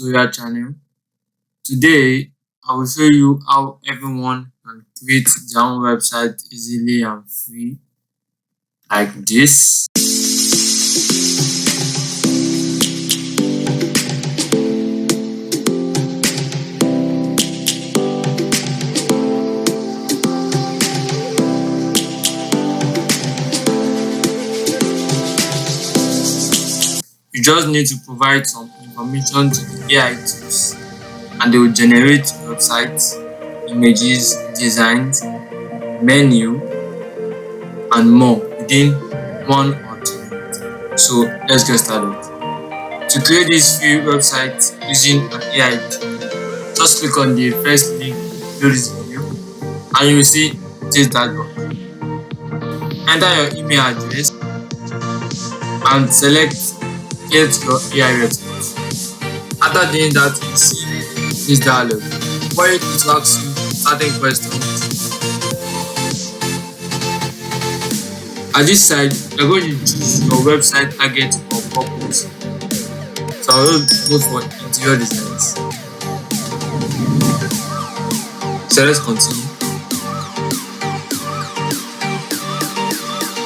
tutorial channel. Today, I will show you how everyone can create their own website easily and free like this. You just need to provide some information to the AI tools and they will generate websites, images, designs, menu, and more within 1 or 2 minutes. So let's get started. To create this free website using an AI tool, just click on the first link below this video and you will see this dashboard. Enter your email address and select get your AI website. After doing that, you see this dialog where it will ask you certain questions. At this side, you're going to choose your website target or purpose. So I will go for interior designs. So let's continue.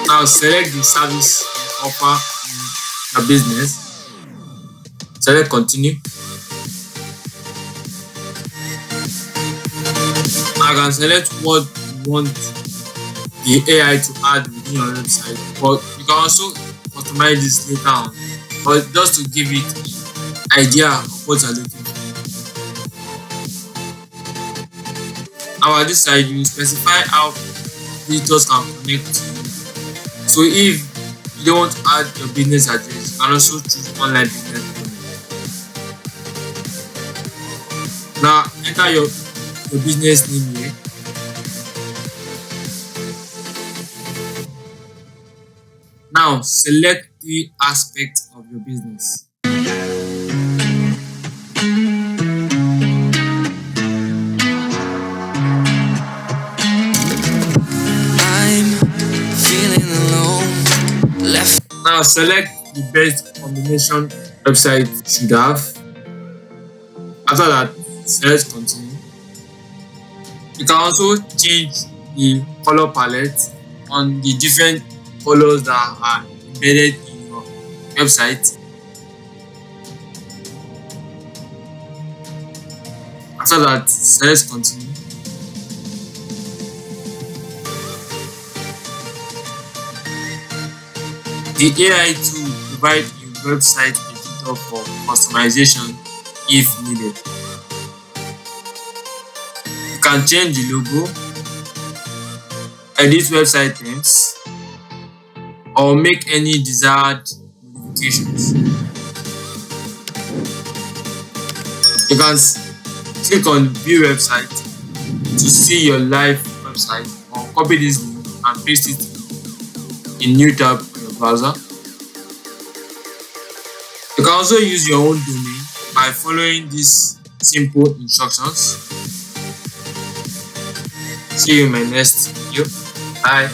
Now select the service you offer in your business. Select continue. I can select what you want the AI to add within your website, but you can also customize this later on, but just to give it an idea of what you're looking for. Now at this side, you specify how visitors can connect to you. So if you don't want to add your business address, you can also choose online business. Now enter your business name here. Now select the aspect of your business. I'm feeling alone, left. Now select the best combination website should have. After that, select continue. You can also change the color palette on the different colors that are embedded in your website. After that, select continue. The AI tool provides a website editor for customization if needed. You can change the logo, edit website themes, or make any desired modifications. You can click on view website to see your live website, or copy this link and paste it in new tab on your browser. You can also use your own domain by following these simple instructions. See you in my next video. Bye.